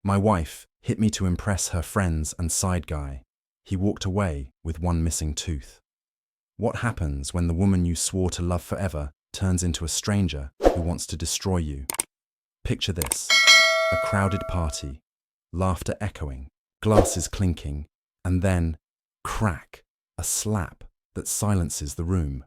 My wife hit me to impress her friends and side guy. He walked away with one missing tooth. What happens when the woman you swore to love forever turns into a stranger who wants to destroy you? Picture this: a crowded party, laughter echoing, glasses clinking, and then, crack, a slap that silences the room.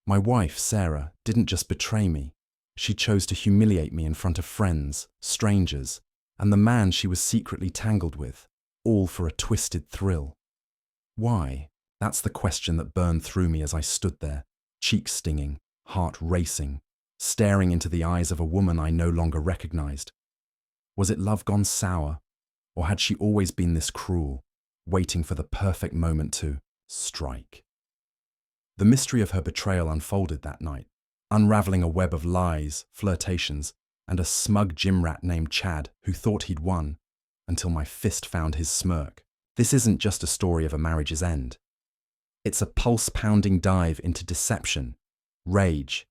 My wife, Sarah, didn't just betray me. She chose to humiliate me in front of friends, strangers, and the man she was secretly tangled with, all for a twisted thrill. Why? That's the question that burned through me as I stood there, cheeks stinging, heart racing, staring into the eyes of a woman I no longer recognized. Was it love gone sour, or had she always been this cruel, waiting for the perfect moment to strike? The mystery of her betrayal unfolded that night, unraveling a web of lies, flirtations, and a smug gym rat named Chad who thought he'd won, until my fist found his smirk. This isn't just a story of a marriage's end. It's a pulse-pounding dive into deception, rage,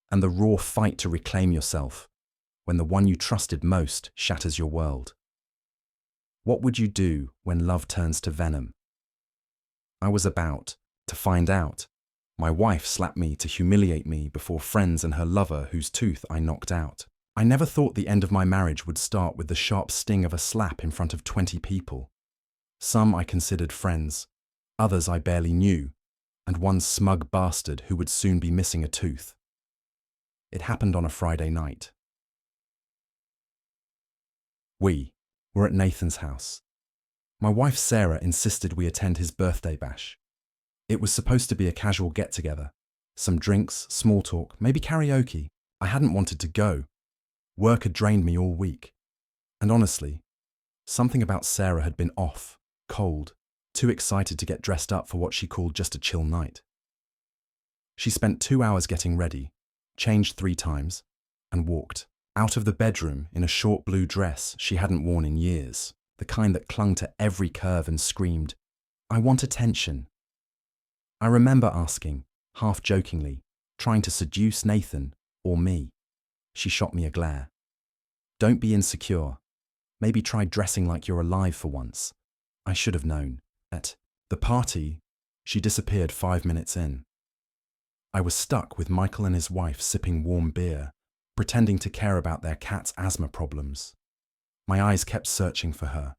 and the raw fight to reclaim yourself when the one you trusted most shatters your world. What would you do when love turns to venom? I was about to find out. My wife slapped me to humiliate me before friends and her lover whose tooth I knocked out. I never thought the end of my marriage would start with the sharp sting of a slap in front of 20 people. Some I considered friends, others I barely knew, and one smug bastard who would soon be missing a tooth. It happened on a Friday night. We were at Nathan's house. My wife Sarah insisted we attend his birthday bash. It was supposed to be a casual get-together. Some drinks, small talk, maybe karaoke. I hadn't wanted to go. Work had drained me all week. And honestly, something about Sarah had been off, cold, too excited to get dressed up for what she called just a chill night. She spent 2 hours getting ready, changed 3 times, and walked out of the bedroom in a short blue dress she hadn't worn in years, the kind that clung to every curve and screamed, "I want attention." I remember asking, half jokingly, trying to seduce Nathan or me. She shot me a glare. "Don't be insecure. Maybe try dressing like you're alive for once." I should have known. At the party, she disappeared 5 minutes in. I was stuck with Michael and his wife sipping warm beer, pretending to care about their cat's asthma problems. My eyes kept searching for her.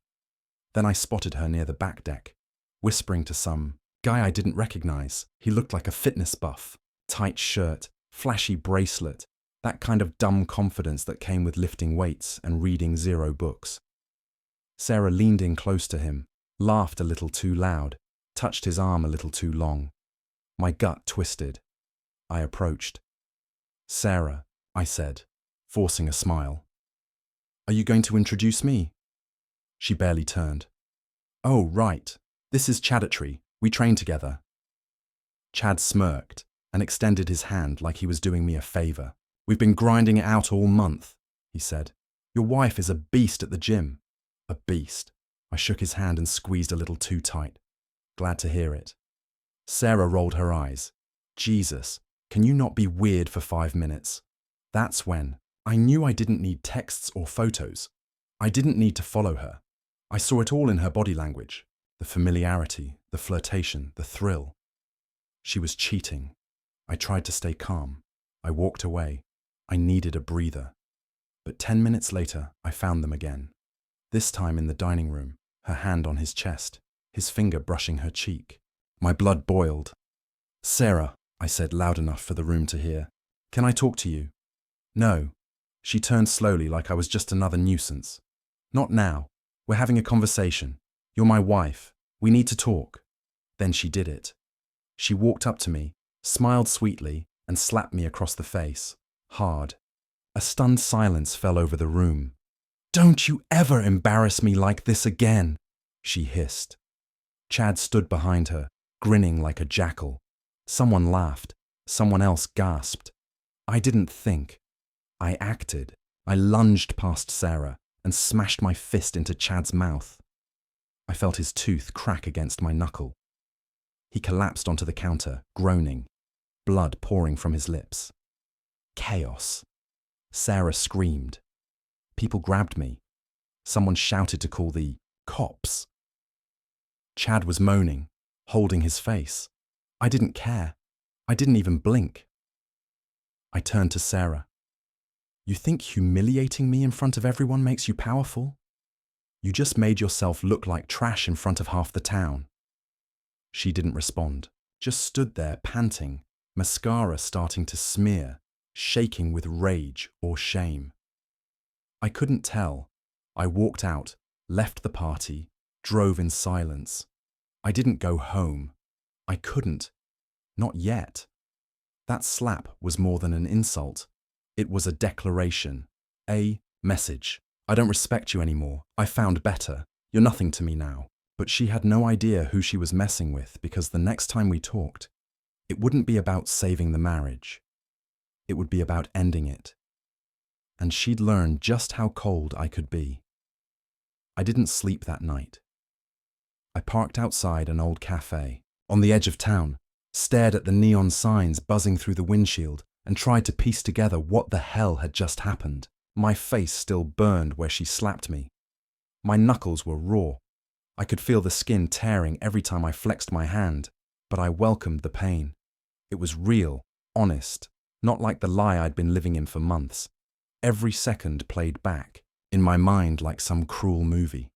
Then I spotted her near the back deck, whispering to some guy I didn't recognize. He looked like a fitness buff, tight shirt, flashy bracelet, that kind of dumb confidence that came with lifting weights and reading 0 books. Sarah leaned in close to him, laughed a little too loud, touched his arm a little too long. My gut twisted. I approached. "Sarah," I said, forcing a smile. "Are you going to introduce me?" She barely turned. "Oh, right. This is Chadatry. We train together." Chad smirked and extended his hand like he was doing me a favor. "We've been grinding it out all month," he said. "Your wife is a beast at the gym." A beast. I shook his hand and squeezed a little too tight. Glad to hear it. Sarah rolled her eyes. "Jesus, can you not be weird for 5 minutes?" That's when I knew I didn't need texts or photos. I didn't need to follow her. I saw it all in her body language. The familiarity, the flirtation, the thrill. She was cheating. I tried to stay calm. I walked away. I needed a breather. But 10 minutes later, I found them again. This time in the dining room, her hand on his chest, his finger brushing her cheek. My blood boiled. "Sarah," I said loud enough for the room to hear, "can I talk to you?" "No." She turned slowly like I was just another nuisance. "Not now. We're having a conversation. You're my wife. We need to talk." Then she did it. She walked up to me, smiled sweetly, and slapped me across the face, hard. A stunned silence fell over the room. "Don't you ever embarrass me like this again," she hissed. Chad stood behind her, grinning like a jackal. Someone laughed. Someone else gasped. I didn't think. I acted. I lunged past Sarah and smashed my fist into Chad's mouth. I felt his tooth crack against my knuckle. He collapsed onto the counter, groaning, blood pouring from his lips. Chaos. Sarah screamed. People grabbed me. Someone shouted to call the cops. Chad was moaning, holding his face. I didn't care. I didn't even blink. I turned to Sarah. You think humiliating me in front of everyone makes you powerful? You just made yourself look like trash in front of half the town. She didn't respond, just stood there panting, mascara starting to smear, shaking with rage or shame. I couldn't tell. I walked out, left the party, drove in silence. I didn't go home. I couldn't. Not yet. That slap was more than an insult. It was a declaration, a message. I don't respect you anymore. I found better. You're nothing to me now. But she had no idea who she was messing with, because the next time we talked, it wouldn't be about saving the marriage. It would be about ending it. And she'd learned just how cold I could be. I didn't sleep that night. I parked outside an old cafe, on the edge of town, stared at the neon signs buzzing through the windshield, and tried to piece together what the hell had just happened. My face still burned where she slapped me. My knuckles were raw. I could feel the skin tearing every time I flexed my hand, but I welcomed the pain. It was real, honest, not like the lie I'd been living in for months. Every second played back, in my mind like some cruel movie.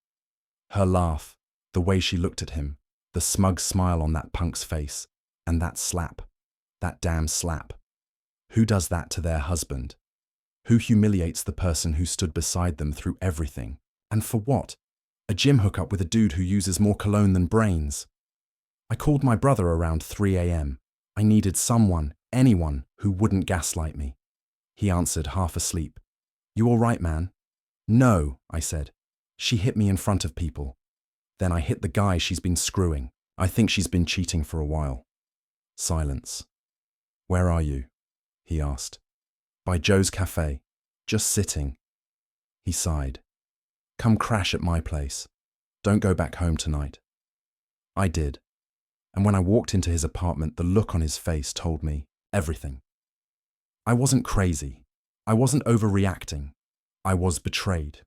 Her laugh, the way she looked at him, the smug smile on that punk's face, and that slap, that damn slap. Who does that to their husband? Who humiliates the person who stood beside them through everything? And for what? A gym hookup with a dude who uses more cologne than brains. I called my brother around 3 a.m. I needed someone, anyone, who wouldn't gaslight me. He answered, half asleep. You all right, man? No, I said. She hit me in front of people. Then I hit the guy she's been screwing. I think she's been cheating for a while. Silence. Where are you? He asked. By Joe's cafe. Just sitting. He sighed. Come crash at my place. Don't go back home tonight. I did. And when I walked into his apartment, the look on his face told me everything. I wasn't crazy. I wasn't overreacting. I was betrayed.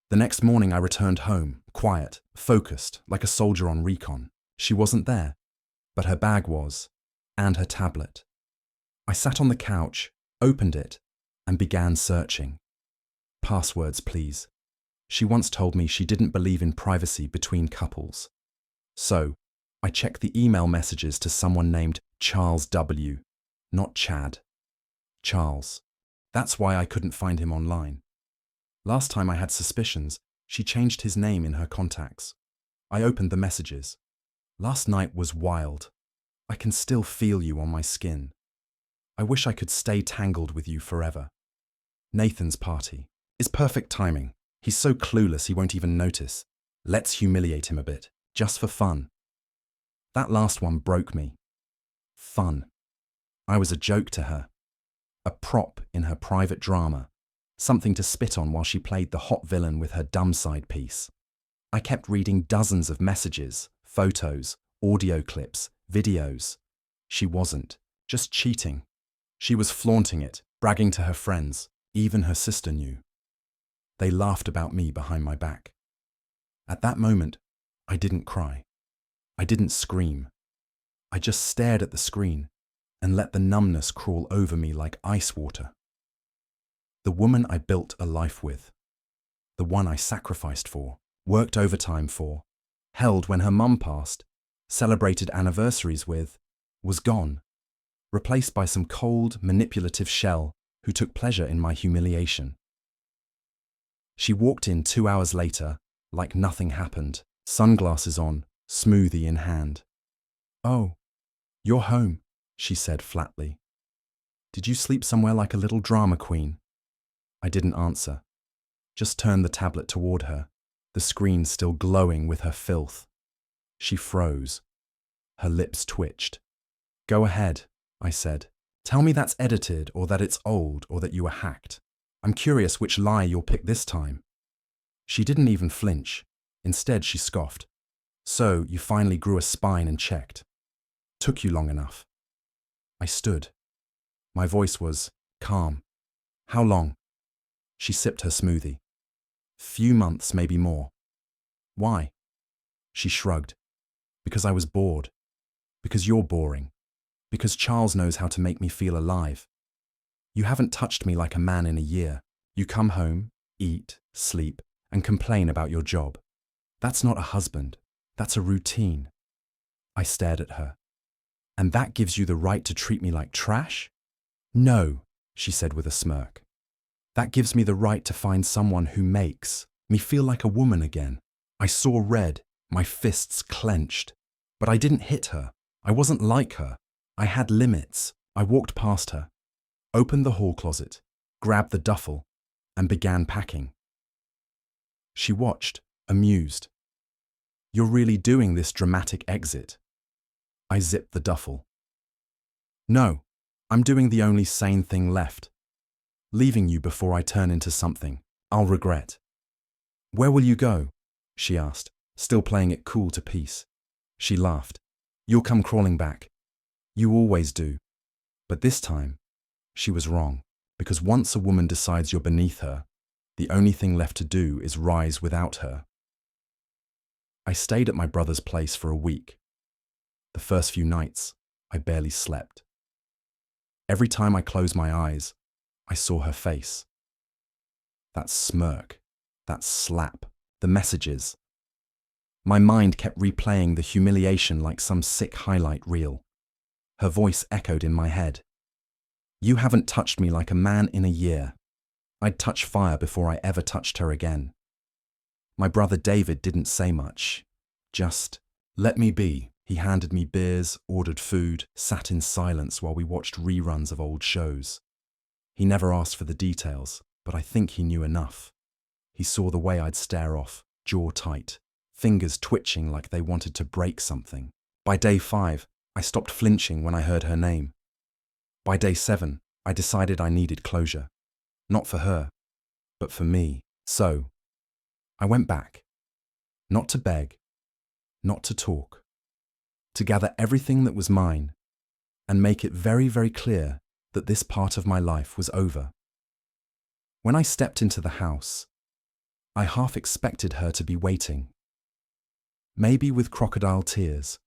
The next morning I returned home, quiet, focused, like a soldier on recon. She wasn't there, but her bag was, and her tablet. I sat on the couch, opened it, and began searching. Passwords, please. She once told me she didn't believe in privacy between couples. So, I checked the email messages to someone named Charles W., not Chad. Charles. That's why I couldn't find him online. Last time I had suspicions, she changed his name in her contacts. I opened the messages. Last night was wild. I can still feel you on my skin. I wish I could stay tangled with you forever. Nathan's party is perfect timing. He's so clueless he won't even notice. Let's humiliate him a bit, just for fun. That last one broke me. Fun. I was a joke to her. A prop in her private drama. Something to spit on while she played the hot villain with her dumb side piece. I kept reading dozens of messages, photos, audio clips, videos. She wasn't, just cheating. She was flaunting it, bragging to her friends. Even her sister knew. They laughed about me behind my back. At that moment, I didn't cry. I didn't scream. I just stared at the screen and let the numbness crawl over me like ice water. The woman I built a life with, the one I sacrificed for, worked overtime for, held when her mum passed, celebrated anniversaries with, was gone, replaced by some cold, manipulative shell who took pleasure in my humiliation. She walked in 2 hours later, like nothing happened, sunglasses on, smoothie in hand. Oh, you're home, she said flatly. Did you sleep somewhere like a little drama queen? I didn't answer, just turned the tablet toward her, the screen still glowing with her filth. She froze. Her lips twitched. Go ahead, I said. Tell me that's edited or that it's old or that you were hacked. I'm curious which lie you'll pick this time. She didn't even flinch. Instead, she scoffed. So, you finally grew a spine and checked. Took you long enough. I stood. My voice was calm. How long? She sipped her smoothie. Few months, maybe more. Why? She shrugged. Because I was bored. Because you're boring. Because Charles knows how to make me feel alive. You haven't touched me like a man in a year. You come home, eat, sleep, and complain about your job. That's not a husband. That's a routine. I stared at her. And that gives you the right to treat me like trash? No, she said with a smirk. That gives me the right to find someone who makes me feel like a woman again. I saw red, my fists clenched. But I didn't hit her. I wasn't like her. I had limits. I walked past her, opened the hall closet, grabbed the duffel, and began packing. She watched, amused. You're really doing this dramatic exit. I zipped the duffel. No, I'm doing the only sane thing left. Leaving you before I turn into something I'll regret. Where will you go? She asked, still playing it cool to peace. She laughed. You'll come crawling back. You always do. But this time, she was wrong, because once a woman decides you're beneath her, the only thing left to do is rise without her. I stayed at my brother's place for a week. The first few nights, I barely slept. Every time I closed my eyes, I saw her face. That smirk, that slap, the messages. My mind kept replaying the humiliation like some sick highlight reel. Her voice echoed in my head. You haven't touched me like a man in a year. I'd touch fire before I ever touched her again. My brother David didn't say much. Just, let me be. He handed me beers, ordered food, sat in silence while we watched reruns of old shows. He never asked for the details, but I think he knew enough. He saw the way I'd stare off, jaw tight, fingers twitching like they wanted to break something. By day 5, I stopped flinching when I heard her name. By day 7, I decided I needed closure. Not for her, but for me. So, I went back. Not to beg, not to talk. To gather everything that was mine and make it very, very clear that this part of my life was over. When I stepped into the house, I half expected her to be waiting. Maybe with crocodile tears.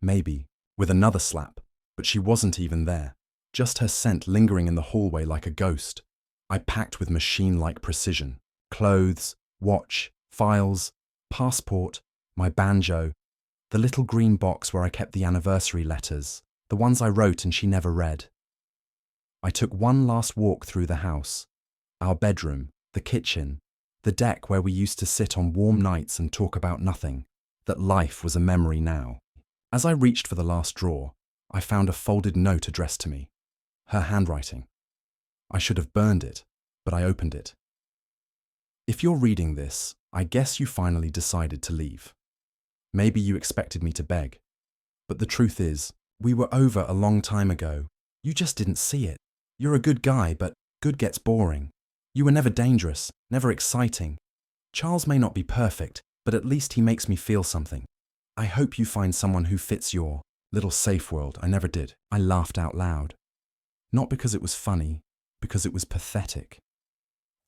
Maybe with another slap, but she wasn't even there. Just her scent lingering in the hallway like a ghost. I packed with machine-like precision. Clothes, watch, files, passport, my banjo, the little green box where I kept the anniversary letters, the ones I wrote and she never read. I took one last walk through the house. Our bedroom, the kitchen, the deck where we used to sit on warm nights and talk about nothing, that life was a memory now. As I reached for the last drawer, I found a folded note addressed to me. Her handwriting. I should have burned it, but I opened it. If you're reading this, I guess you finally decided to leave. Maybe you expected me to beg. But the truth is, we were over a long time ago. You just didn't see it. You're a good guy, but good gets boring. You were never dangerous, never exciting. Charles may not be perfect, but at least he makes me feel something. I hope you find someone who fits your little safe world. I never did. I laughed out loud. Not because it was funny, because it was pathetic.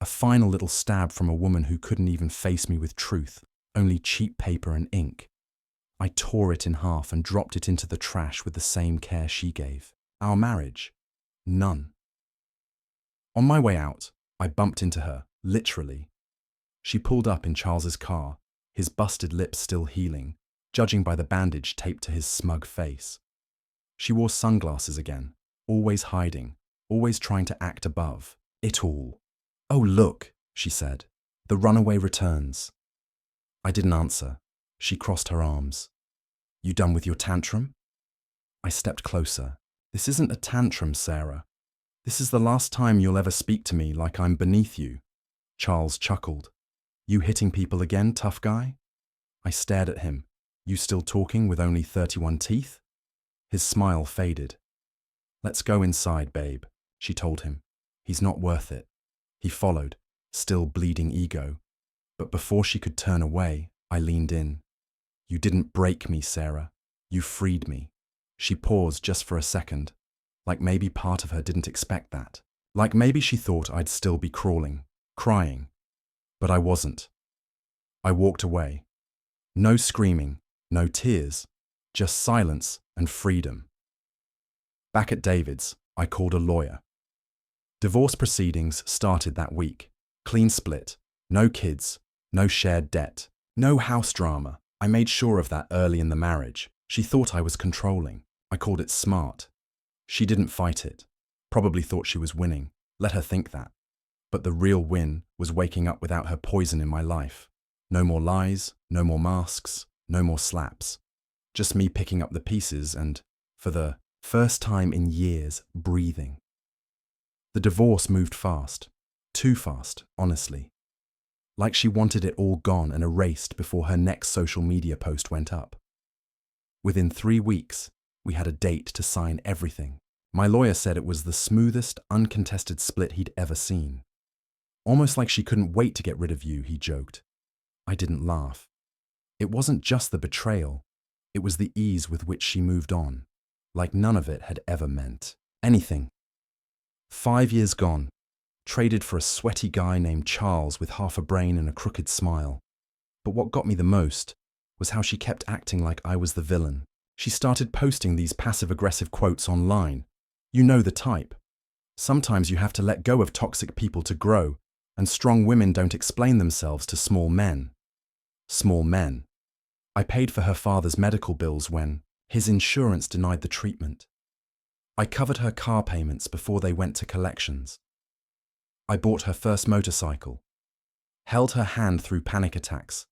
A final little stab from a woman who couldn't even face me with truth, only cheap paper and ink. I tore it in half and dropped it into the trash with the same care she gave. Our marriage? None. On my way out, I bumped into her, literally. She pulled up in Charles's car, his busted lips still healing, judging by the bandage taped to his smug face. She wore sunglasses again, always hiding, always trying to act above it all. Oh, look, she said. The runaway returns. I didn't answer. She crossed her arms. You done with your tantrum? I stepped closer. This isn't a tantrum, Sarah. This is the last time you'll ever speak to me like I'm beneath you. Charles chuckled. You hitting people again, tough guy? I stared at him. You still talking with only 31 teeth? His smile faded. Let's go inside, babe, she told him. He's not worth it. He followed, still bleeding ego. But before she could turn away, I leaned in. You didn't break me, Sarah. You freed me. She paused just for a second, like maybe part of her didn't expect that. Like maybe she thought I'd still be crawling, crying. But I wasn't. I walked away. No screaming, no tears, just silence and freedom. Back at David's, I called a lawyer. Divorce proceedings started that week. Clean split, no kids, no shared debt, no house drama. I made sure of that early in the marriage. She thought I was controlling. I called it smart. She didn't fight it. Probably thought she was winning. Let her think that. But the real win was waking up without her poison in my life. No more lies, no more masks, no more slaps. Just me picking up the pieces and, for the first time in years, breathing. The divorce moved fast. Too fast, honestly. Like she wanted it all gone and erased before her next social media post went up. Within 3 weeks, we had a date to sign everything. My lawyer said it was the smoothest, uncontested split he'd ever seen. Almost like she couldn't wait to get rid of you, he joked. I didn't laugh. It wasn't just the betrayal. It was the ease with which she moved on, like none of it had ever meant anything. 5 years gone, traded for a sweaty guy named Charles with half a brain and a crooked smile. But what got me the most was how she kept acting like I was the villain. She started posting these passive-aggressive quotes online. You know the type. Sometimes you have to let go of toxic people to grow, and strong women don't explain themselves to small men. Small men. I paid for her father's medical bills when his insurance denied the treatment. I covered her car payments before they went to collections. I bought her first motorcycle, held her hand through panic attacks,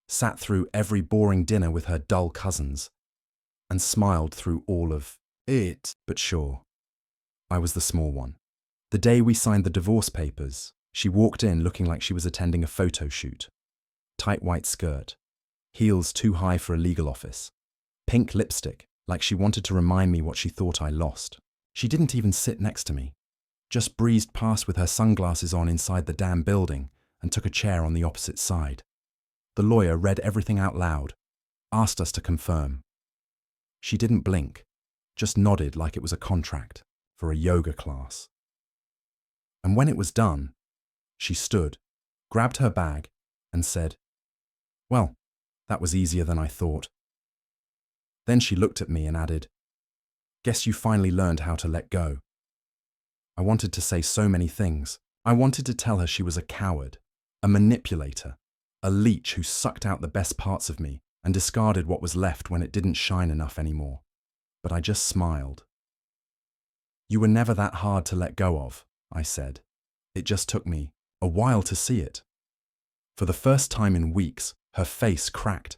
sat through every boring dinner with her dull cousins, and smiled through all of it. But sure, I was the small one. The day we signed the divorce papers, she walked in looking like she was attending a photo shoot. Tight white skirt, heels too high for a legal office, pink lipstick like she wanted to remind me what she thought I lost. She didn't even sit next to me, just breezed past with her sunglasses on inside the damn building and took a chair on the opposite side. The lawyer read everything out loud, asked us to confirm. She didn't blink, just nodded like it was a contract for a yoga class. And when it was done, she stood, grabbed her bag, and said, "Well, that was easier than I thought." Then she looked at me and added, "Guess you finally learned how to let go." I wanted to say so many things. I wanted to tell her she was a coward, a manipulator, a leech who sucked out the best parts of me and discarded what was left when it didn't shine enough anymore. But I just smiled. "You were never that hard to let go of," I said. "It just took me a while to see it." For the first time in weeks, her face cracked.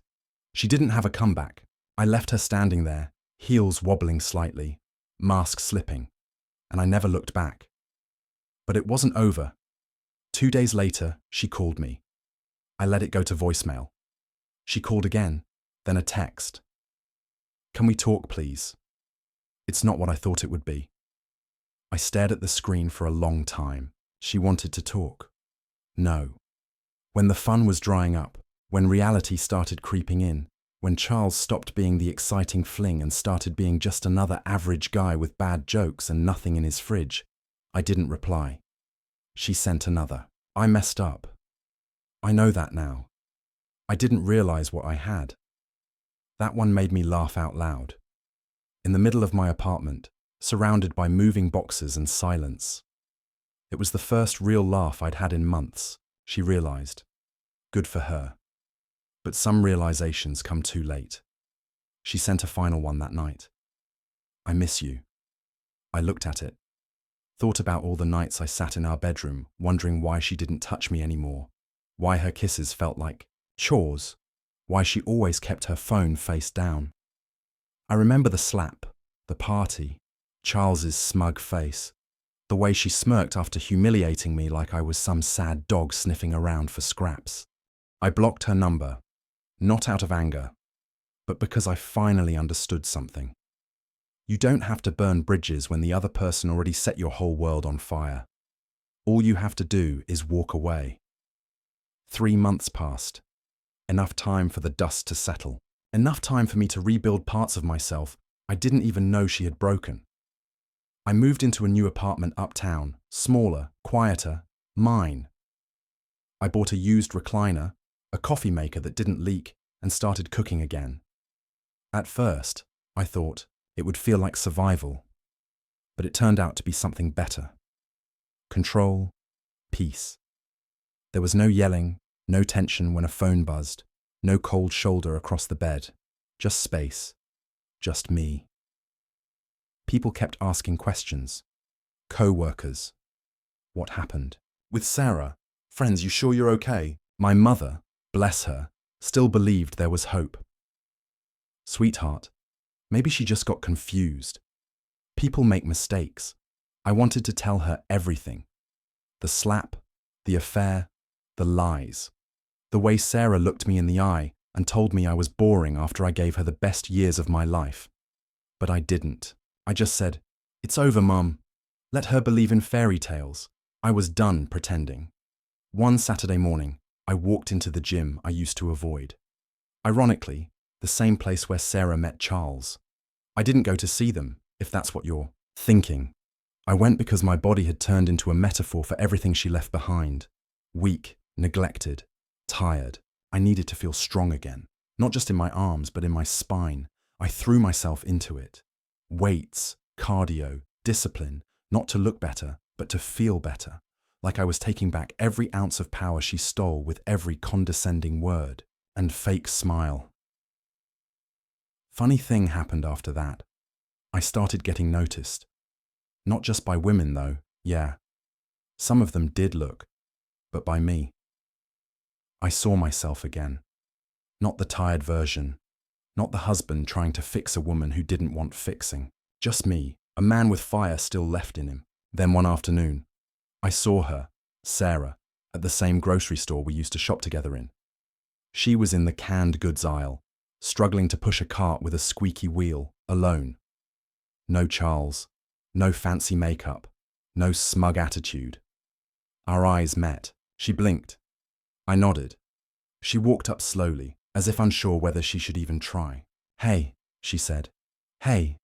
She didn't have a comeback. I left her standing there, heels wobbling slightly, mask slipping, and I never looked back. But it wasn't over. 2 days later, she called me. I let it go to voicemail. She called again, then a text. "Can we talk, please?" It's not what I thought it would be. I stared at the screen for a long time. She wanted to talk. No. When the fun was drying up, when reality started creeping in, when Charles stopped being the exciting fling and started being just another average guy with bad jokes and nothing in his fridge, I didn't reply. She sent another. I messed up. I know that now. I didn't realize what I had. That one made me laugh out loud. In the middle of my apartment, surrounded by moving boxes and silence. It was the first real laugh I'd had in months, she realized. Good for her. But some realizations come too late. She sent a final one that night. "I miss you." I looked at it. Thought about all the nights I sat in our bedroom, wondering why she didn't touch me anymore, why her kisses felt like chores, why she always kept her phone face down. I remember the slap, the party, Charles's smug face, the way she smirked after humiliating me like I was some sad dog sniffing around for scraps. I blocked her number, not out of anger, but because I finally understood something. You don't have to burn bridges when the other person already set your whole world on fire. All you have to do is walk away. 3 months passed. Enough time for the dust to settle. Enough time for me to rebuild parts of myself I didn't even know she had broken. I moved into a new apartment uptown, smaller, quieter, mine. I bought a used recliner, a coffee maker that didn't leak, and started cooking again. At first, I thought it would feel like survival, but it turned out to be something better. Control, peace. There was no yelling, no tension when a phone buzzed, no cold shoulder across the bed, just space, just me. People kept asking questions. Co-workers. What happened? With Sarah, friends, you sure you're okay? My mother, bless her, still believed there was hope. Sweetheart, maybe she just got confused. People make mistakes. I wanted to tell her everything. The slap, the affair, the lies. The way Sarah looked me in the eye and told me I was boring after I gave her the best years of my life. But I didn't. I just said, "It's over, Mum. Let her believe in fairy tales." I was done pretending. One Saturday morning, I walked into the gym I used to avoid. Ironically, the same place where Sarah met Charles. I didn't go to see them, if that's what you're thinking. I went because my body had turned into a metaphor for everything she left behind. Weak, neglected, tired. I needed to feel strong again, not just in my arms, but in my spine. I threw myself into it. Weights, cardio, discipline, not to look better, but to feel better, like I was taking back every ounce of power she stole with every condescending word and fake smile. Funny thing happened after that. I started getting noticed. Not just by women, though, yeah. Some of them did look, but by me. I saw myself again. Not the tired version, not the husband trying to fix a woman who didn't want fixing. Just me, a man with fire still left in him. Then one afternoon, I saw her, Sarah, at the same grocery store we used to shop together in. She was in the canned goods aisle, struggling to push a cart with a squeaky wheel, alone. No Charles, no fancy makeup, no smug attitude. Our eyes met. She blinked. I nodded. She walked up slowly, as if unsure whether she should even try. "Hey," she said. "Hey."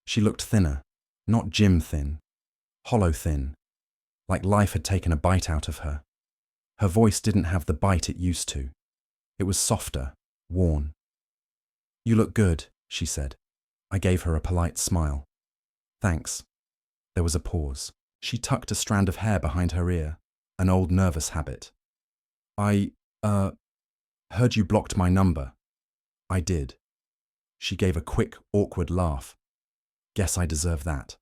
She looked thinner, not gym thin, hollow thin, like life had taken a bite out of her. Her voice didn't have the bite it used to. It was softer, worn. "You look good," she said. I gave her a polite smile. "Thanks." There was a pause. She tucked a strand of hair behind her ear, an old nervous habit. "I, heard you blocked my number." "I did." She gave a quick, awkward laugh. "Guess I deserve that."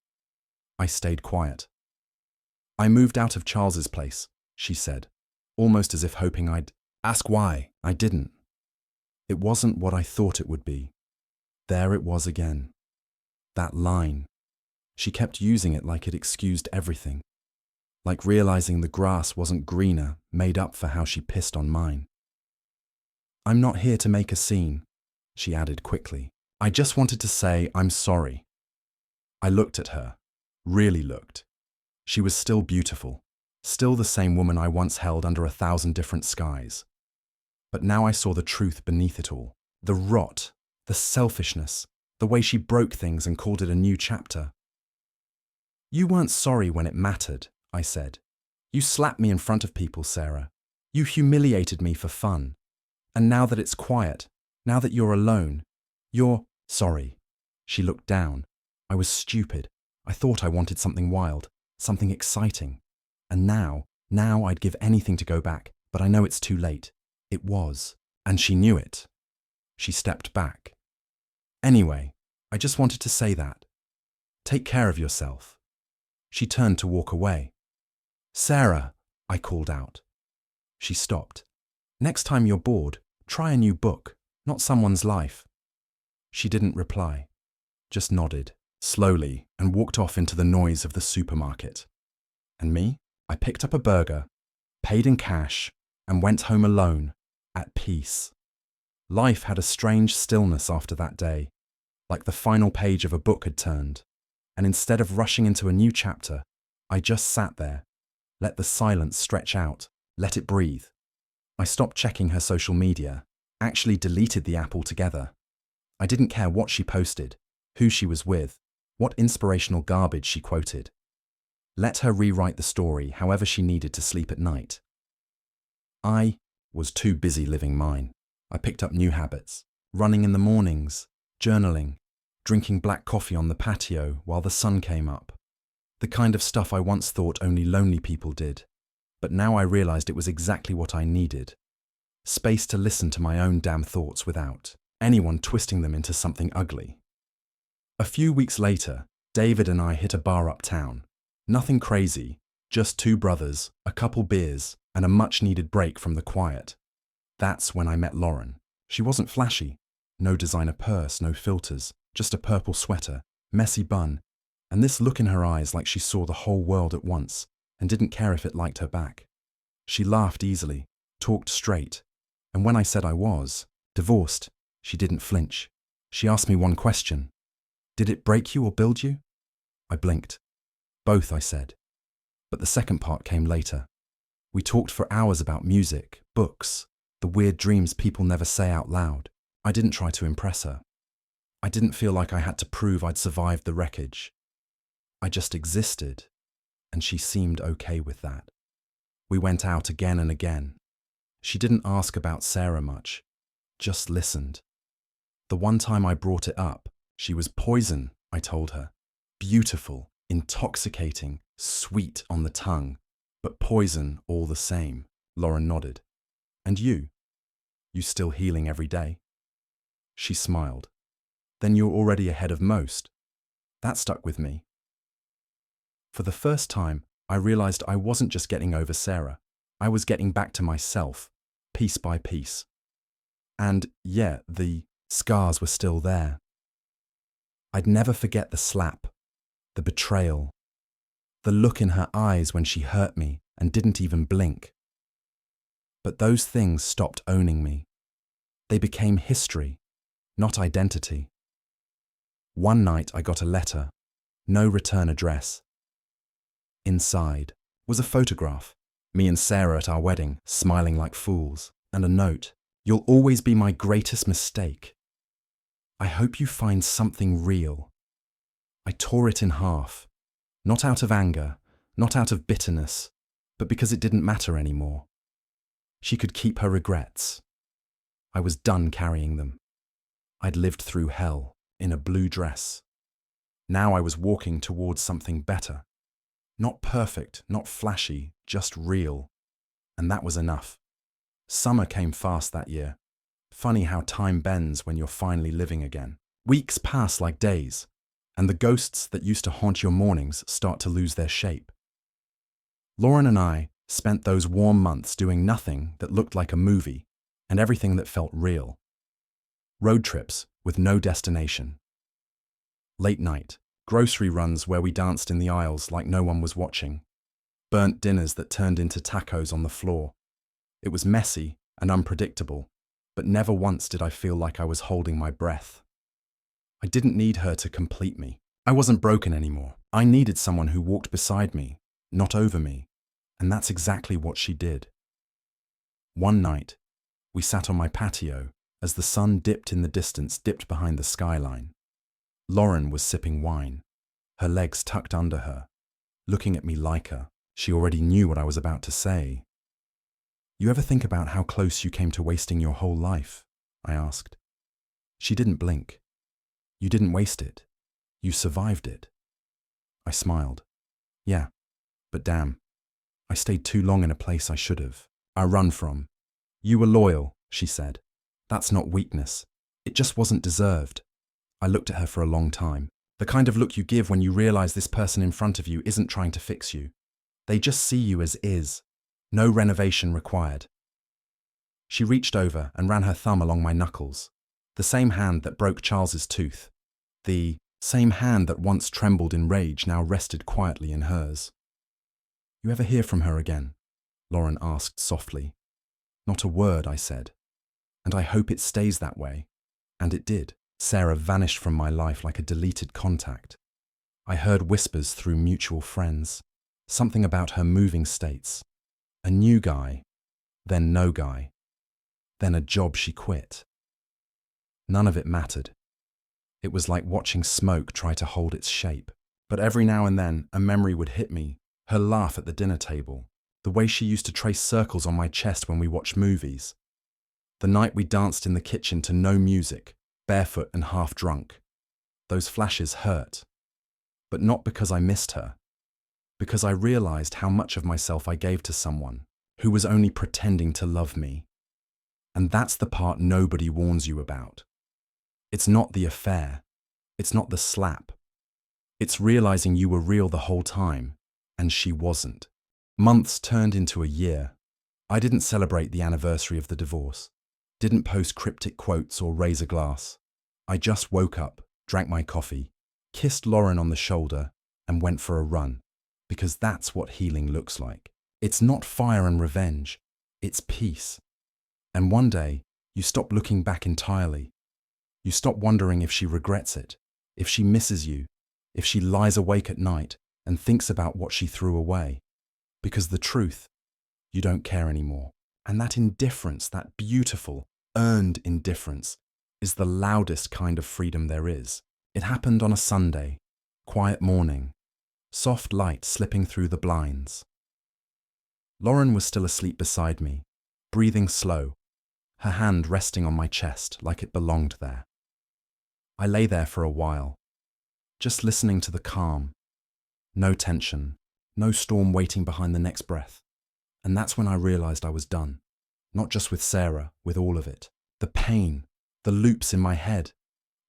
I stayed quiet. "I moved out of Charles's place," she said, almost as if hoping I'd ask why. I didn't. It wasn't what I thought it would be. There it was again. That line. She kept using it like it excused everything. Like realizing the grass wasn't greener, made up for how she pissed on mine. "I'm not here to make a scene," she added quickly. "I just wanted to say I'm sorry." I looked at her, really looked. She was still beautiful, still the same woman I once held under 1,000 different skies. But now I saw the truth beneath it all. The rot, the selfishness, the way she broke things and called it a new chapter. "You weren't sorry when it mattered," I said. "You slapped me in front of people, Sarah. You humiliated me for fun. And now that it's quiet, now that you're alone, you're sorry." She looked down. I was stupid. I thought I wanted something wild, something exciting. And now I'd give anything to go back, but I know it's too late. It was, and she knew it. She stepped back. "Anyway, I just wanted to say that. Take care of yourself." She turned to walk away. "Sarah," I called out. She stopped. "Next time you're bored, try a new book, not someone's life." She didn't reply, just nodded, slowly, and walked off into the noise of the supermarket. And me? I picked up a burger, paid in cash, and went home alone, at peace. Life had a strange stillness after that day, like the final page of a book had turned, and instead of rushing into a new chapter, I just sat there, let the silence stretch out, let it breathe. I stopped checking her social media, actually deleted the app altogether. I didn't care what she posted, who she was with, what inspirational garbage she quoted. Let her rewrite the story however she needed to sleep at night. I was too busy living mine. I picked up new habits, running in the mornings, journaling, drinking black coffee on the patio while the sun came up. The kind of stuff I once thought only lonely people did, but now I realized it was exactly what I needed. Space to listen to my own damn thoughts without anyone twisting them into something ugly. A few weeks later, David and I hit a bar uptown. Nothing crazy, just two brothers, a couple beers, and a much-needed break from the quiet. That's when I met Lauren. She wasn't flashy. No designer purse, no filters, just a purple sweater, messy bun, and this look in her eyes like she saw the whole world at once and didn't care if it liked her back. She laughed easily, talked straight, and when I said I was divorced, she didn't flinch. She asked me one question. Did it break you or build you? I blinked. Both, I said. But the second part came later. We talked for hours about music, books, the weird dreams people never say out loud. I didn't try to impress her. I didn't feel like I had to prove I'd survived the wreckage. I just existed, and she seemed okay with that. We went out again and again. She didn't ask about Sarah much, just listened. The one time I brought it up, she was poison, I told her. Beautiful, intoxicating, sweet on the tongue, but poison all the same. Lauren nodded. And you? You still healing every day? She smiled. Then you're already ahead of most. That stuck with me. For the first time, I realized I wasn't just getting over Sarah. I was getting back to myself, piece by piece. And yeah, the scars were still there. I'd never forget the slap, the betrayal, the look in her eyes when she hurt me and didn't even blink. But those things stopped owning me. They became history, not identity. One night I got a letter, no return address. Inside was a photograph, me and Sarah at our wedding, smiling like fools, and a note, "You'll always be my greatest mistake. I hope you find something real." I tore it in half, not out of anger, not out of bitterness, but because it didn't matter anymore. She could keep her regrets. I was done carrying them. I'd lived through hell in a blue dress. Now I was walking towards something better. Not perfect, not flashy, just real. And that was enough. Summer came fast that year. Funny how time bends when you're finally living again. Weeks pass like days, and the ghosts that used to haunt your mornings start to lose their shape. Lauren and I spent those warm months doing nothing that looked like a movie and everything that felt real. Road trips with no destination. Late night, grocery runs where we danced in the aisles like no one was watching. Burnt dinners that turned into tacos on the floor. It was messy and unpredictable, but never once did I feel like I was holding my breath. I didn't need her to complete me. I wasn't broken anymore. I needed someone who walked beside me, not over me, and that's exactly what she did. One night, we sat on my patio as the sun dipped in the distance, dipped behind the skyline. Lauren was sipping wine, her legs tucked under her, looking at me like her. She already knew what I was about to say. "You ever think about how close you came to wasting your whole life?" I asked. She didn't blink. "You didn't waste it. You survived it." I smiled. "Yeah, but damn, I stayed too long in a place I should have. I run from." "You were loyal," she said. "That's not weakness. It just wasn't deserved." I looked at her for a long time. The kind of look you give when you realize this person in front of you isn't trying to fix you. They just see you as is. No renovation required. She reached over and ran her thumb along my knuckles. The same hand that broke Charles's tooth. The same hand that once trembled in rage now rested quietly in hers. "You ever hear from her again?" Lauren asked softly. "Not a word," I said. "And I hope it stays that way." And it did. Sarah vanished from my life like a deleted contact. I heard whispers through mutual friends. Something about her moving states. A new guy, then no guy, then a job she quit. None of it mattered. It was like watching smoke try to hold its shape. But every now and then, a memory would hit me, her laugh at the dinner table, The way she used to trace circles on my chest when we watched movies. The night we danced in the kitchen to no music, barefoot and half drunk. Those flashes hurt. But not because I missed her. Because I realized how much of myself I gave to someone who was only pretending to love me. And that's the part nobody warns you about. It's not the affair. It's not the slap. It's realizing you were real the whole time, and she wasn't. Months turned into a year. I didn't celebrate the anniversary of the divorce. Didn't post cryptic quotes or raise a glass. I just woke up, drank my coffee, kissed Lauren on the shoulder, and went for a run. Because that's what healing looks like. It's not fire and revenge. It's peace. And one day, you stop looking back entirely. You stop wondering if she regrets it, if she misses you, if she lies awake at night and thinks about what she threw away. Because the truth, you don't care anymore. And that indifference, that beautiful, earned indifference, is the loudest kind of freedom there is. It happened on a Sunday, quiet morning, soft light slipping through the blinds. Lauren was still asleep beside me, breathing slow, her hand resting on my chest like it belonged there. I lay there for a while, just listening to the calm. No tension, no storm waiting behind the next breath. And that's when I realized I was done. Not just with Sarah, with all of it. The pain, the loops in my head,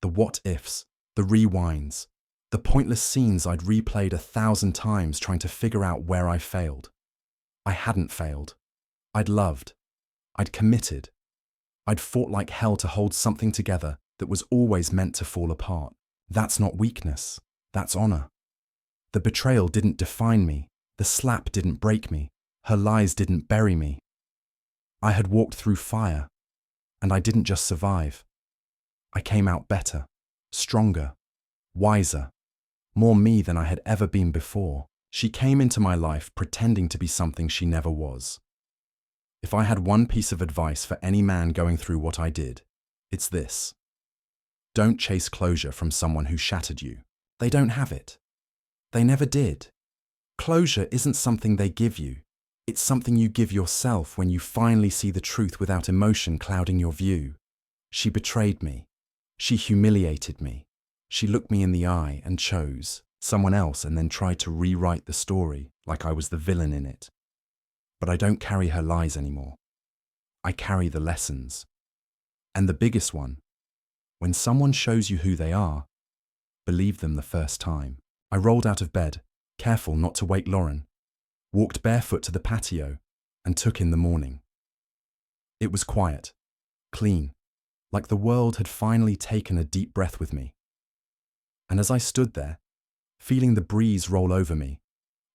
the what-ifs, the rewinds, the pointless scenes I'd replayed 1,000 times trying to figure out where I failed. I hadn't failed. I'd loved. I'd committed. I'd fought like hell to hold something together that was always meant to fall apart. That's not weakness. That's honor. The betrayal didn't define me. The slap didn't break me. Her lies didn't bury me. I had walked through fire, and I didn't just survive. I came out better, stronger, wiser, more me than I had ever been before. She came into my life pretending to be something she never was. If I had one piece of advice for any man going through what I did, it's this. Don't chase closure from someone who shattered you. They don't have it. They never did. Closure isn't something they give you. It's something you give yourself when you finally see the truth without emotion clouding your view. She betrayed me. She humiliated me. She looked me in the eye and chose someone else and then tried to rewrite the story like I was the villain in it. But I don't carry her lies anymore. I carry the lessons. And the biggest one, when someone shows you who they are, believe them the first time. I rolled out of bed, careful not to wake Lauren, walked barefoot to the patio, and took in the morning. It was quiet, clean, like the world had finally taken a deep breath with me. And as I stood there, feeling the breeze roll over me,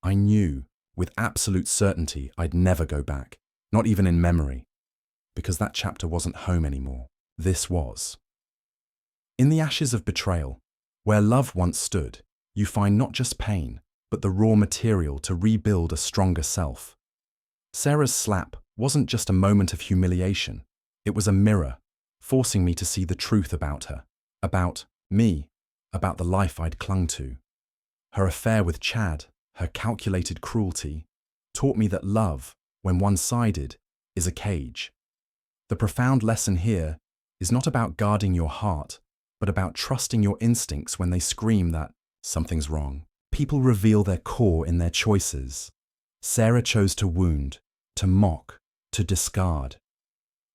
I knew with absolute certainty I'd never go back, not even in memory, because that chapter wasn't home anymore. This was. In the ashes of betrayal, where love once stood, you find not just pain, but the raw material to rebuild a stronger self. Sarah's slap wasn't just a moment of humiliation. It was a mirror, forcing me to see the truth about her, about me, about the life I'd clung to. Her affair with Chad, her calculated cruelty, taught me that love, when one-sided, is a cage. The profound lesson here is not about guarding your heart, but about trusting your instincts when they scream that something's wrong. People reveal their core in their choices. Sarah chose to wound, to mock, to discard.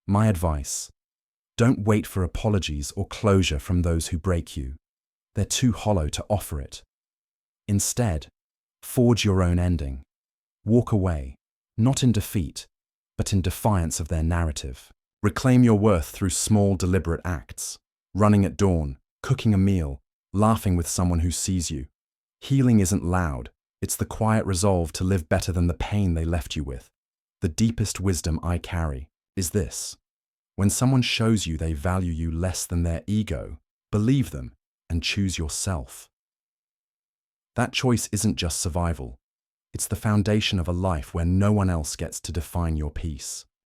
My advice: don't wait for apologies or closure from those who break you. They're too hollow to offer it. Instead, forge your own ending. Walk away, not in defeat, but in defiance of their narrative. Reclaim your worth through small, deliberate acts. Running at dawn, cooking a meal, laughing with someone who sees you. Healing isn't loud. It's the quiet resolve to live better than the pain they left you with. The deepest wisdom I carry is this. When someone shows you they value you less than their ego, believe them and choose yourself. That choice isn't just survival. It's the foundation of a life where no one else gets to define your peace.